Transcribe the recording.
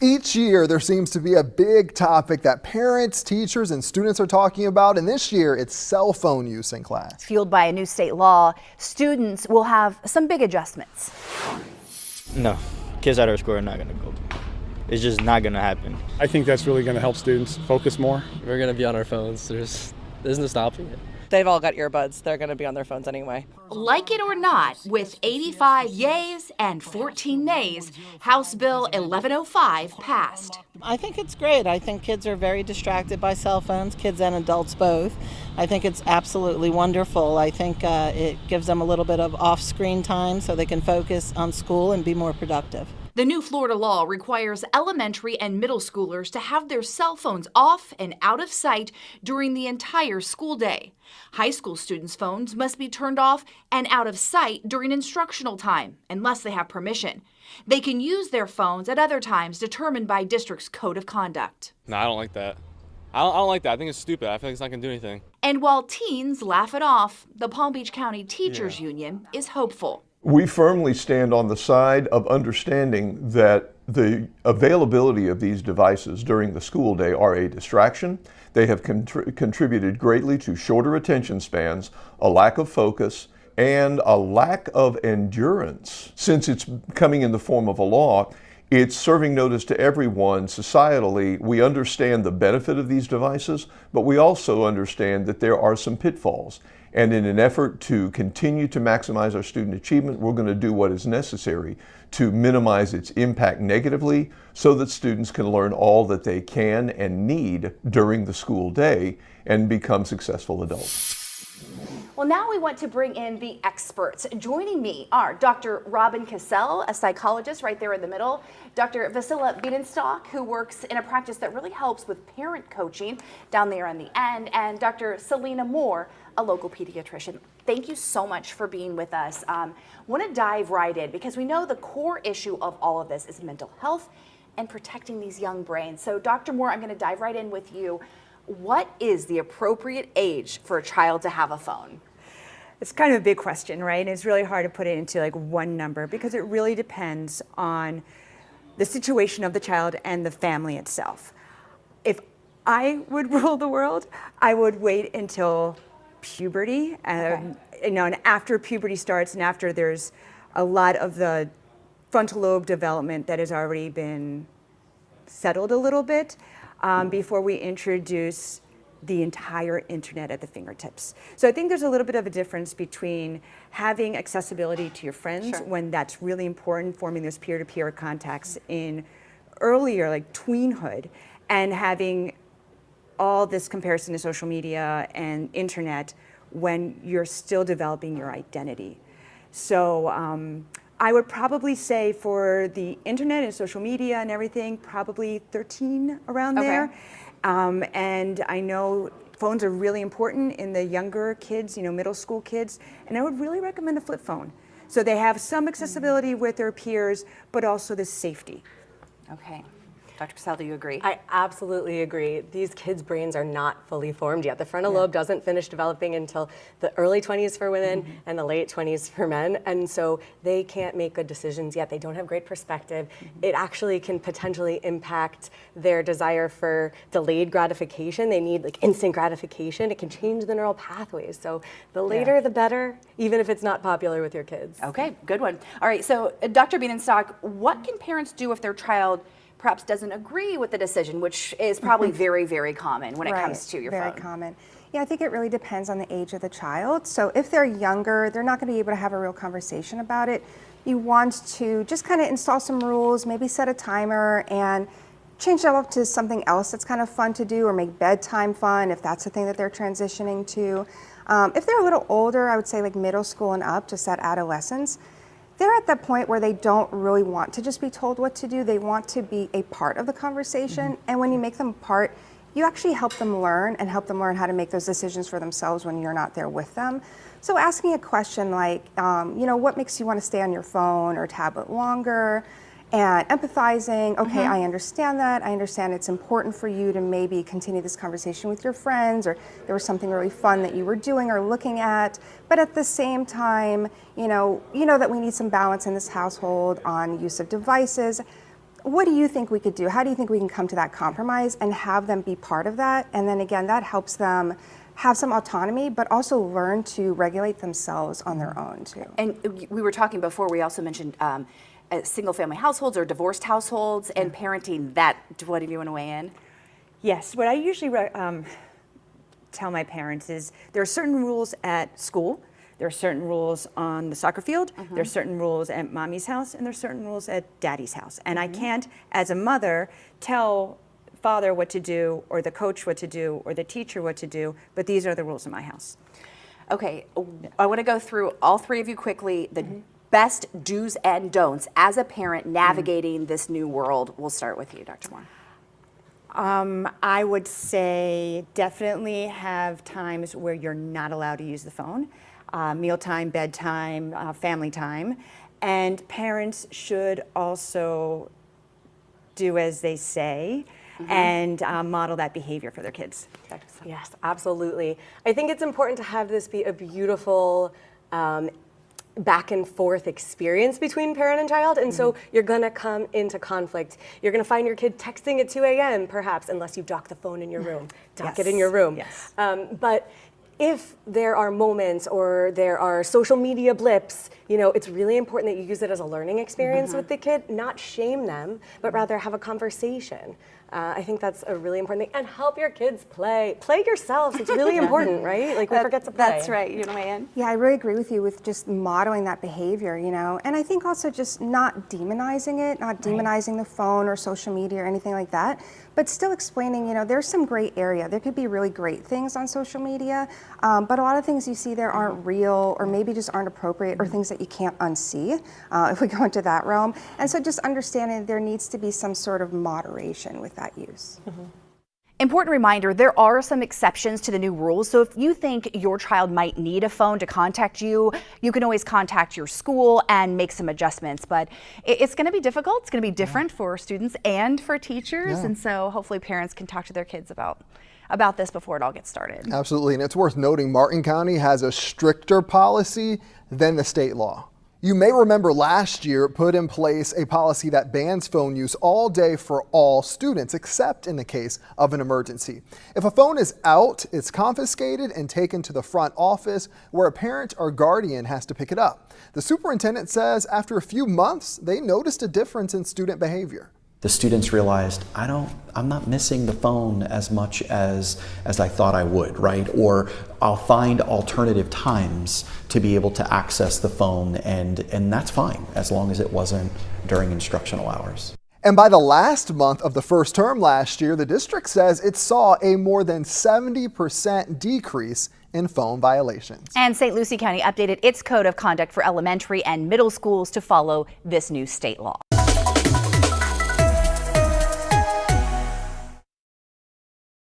Each year, there seems to be a big topic that parents, teachers, and students are talking about, and this year, it's cell phone use in class. Fueled by a new state law, students will have some big adjustments. No, kids at our school are not going to go. It's just not going to happen. I think that's really going to help students focus more. We're going to be on our phones. There's no stopping it. They've all got earbuds. They're going to be on their phones anyway. Like it or not, with 85 yays and 14 nays, House Bill 1105 passed. I think it's great. I think kids are very distracted by cell phones, kids and adults both. I think it's absolutely wonderful. I think it gives them a little bit of off-screen time so they can focus on school and be more productive. The new Florida law requires elementary and middle schoolers to have their cell phones off and out of sight during the entire school day. High school students' phones must be turned off and out of sight during instructional time, unless they have permission. They can use their phones at other times determined by district's code of conduct. No, I don't like that. I don't like that. I think it's stupid. I feel like it's not going to do anything. And while teens laugh it off, the Palm Beach County Teachers Union is hopeful. We firmly stand on the side of understanding that the availability of these devices during the school day are a distraction. They have contributed greatly to shorter attention spans, a lack of focus, and a lack of endurance. Since it's coming in the form of a law, it's serving notice to everyone societally. We understand the benefit of these devices, but we also understand that there are some pitfalls. And in an effort to continue to maximize our student achievement, we're going to do what is necessary to minimize its impact negatively so that students can learn all that they can and need during the school day and become successful adults. Well, now we want to bring in the experts. Joining me are Dr. Robin Cassell, a psychologist right there in the middle, Dr. Vasila Bienenstock, who works in a practice that really helps with parent coaching down there on the end, and Dr. Selena Moore, a local pediatrician. Thank you so much for being with us. Want to dive right in because we know the core issue of all of this is mental health and protecting these young brains. So Dr. Moore, I'm going to dive right in with you. What is the appropriate age for a child to have a phone? It's kind of a big question, right? And it's really hard to put it into like one number because it really depends on the situation of the child and the family itself. If I would rule the world, I would wait until puberty, and after puberty starts and after there's a lot of the frontal lobe development that has already been settled a little bit, before we introduce the entire internet at the fingertips. So I think there's a little bit of a difference between having accessibility to your friends when that's really important, forming those peer-to-peer contacts in earlier, like tweenhood, and having all this comparison to social media and internet when you're still developing your identity. So I would probably say for the internet and social media and everything, probably 13 around there. And I know phones are really important in the younger kids, middle school kids, and I would really recommend a flip phone. So they have some accessibility with their peers, but also the safety. Okay. Dr. Patel, do you agree? I absolutely agree. These kids' brains are not fully formed yet. The frontal lobe doesn't finish developing until the early 20s for women and the late 20s for men. And so they can't make good decisions yet. They don't have great perspective. It actually can potentially impact their desire for delayed gratification. They need like instant gratification. It can change the neural pathways. So the later, the better, even if it's not popular with your kids. Okay, good one. All right, so Dr. Bienenstock, what can parents do if their child perhaps doesn't agree with the decision, which is probably very, very common when it comes to your phone? Very common. Yeah, I think it really depends on the age of the child. So if they're younger, they're not going to be able to have a real conversation about it. You want to just kind of install some rules, maybe set a timer and change it up to something else that's kind of fun to do, or make bedtime fun if that's the thing that they're transitioning to. If they're a little older, I would say like middle school and up, just that adolescence, they're at that point where they don't really want to just be told what to do. They want to be a part of the conversation. And when you make them part, you actually help them learn and help them learn how to make those decisions for themselves when you're not there with them. So asking a question like, what makes you want to stay on your phone or tablet longer? And empathizing, okay, I understand that. I understand it's important for you to maybe continue this conversation with your friends, or there was something really fun that you were doing or looking at. But at the same time, you know that we need some balance in this household on use of devices. what do you think we could do? How do you think we can come to that compromise and have them be part of that? And then again, that helps them have some autonomy, but also learn to regulate themselves on their own too. And we were talking before, we also mentioned single family households or divorced households and parenting that. What do you want to weigh in? Yes, what I usually tell my parents is there are certain rules at school, there are certain rules on the soccer field, there are certain rules at mommy's house, and there are certain rules at daddy's house. And I can't, as a mother, tell father what to do, or the coach what to do, or the teacher what to do, but these are the rules in my house. Okay, I want to go through all three of you quickly, the best do's and don'ts as a parent navigating this new world. We'll start with you, Dr. Moore. I would say definitely have times where you're not allowed to use the phone. Mealtime, bedtime, family time. And parents should also do as they say and model that behavior for their kids. Yes, absolutely. I think it's important to have this be a beautiful back and forth experience between parent and child, and so you're gonna come into conflict. You're gonna find your kid texting at 2 a.m. perhaps, unless you dock the phone in your room. Dock it in your room. Yes. But if there are moments or there are social media blips, you know, it's really important that you use it as a learning experience with the kid, not shame them, but rather have a conversation. I think that's a really important thing. And help your kids play. Play yourselves. It's really important, right? Like, we forget to play. That's right. You know, Ann? Yeah, I really agree with you with just modeling that behavior, you know, and I think also just not demonizing it, not demonizing the phone or social media or anything like that, but still explaining, you know, there's some gray area. There could be really great things on social media, but a lot of things you see there aren't real or maybe just aren't appropriate or things that you can't unsee if we go into that realm. And so just understanding there needs to be some sort of moderation with that use. Important reminder, there are some exceptions to the new rules. So if you think your child might need a phone to contact you, you can always contact your school and make some adjustments. But it's going to be difficult. It's going to be different for students and for teachers. And so hopefully parents can talk to their kids about this before it all gets started. Absolutely, and it's worth noting Martin County has a stricter policy than the state law. You may remember last year it put in place a policy that bans phone use all day for all students, except in the case of an emergency. If a phone is out, it's confiscated and taken to the front office where a parent or guardian has to pick it up. The superintendent says after a few months, they noticed a difference in student behavior. The students realized, I'm not missing the phone as much as I thought I would, right? Or I'll find alternative times to be able to access the phone, and that's fine, as long as it wasn't during instructional hours. And by the last month of the first term last year, the district says it saw a more than 70% decrease in phone violations. And St. Lucie County updated its code of conduct for elementary and middle schools to follow this new state law.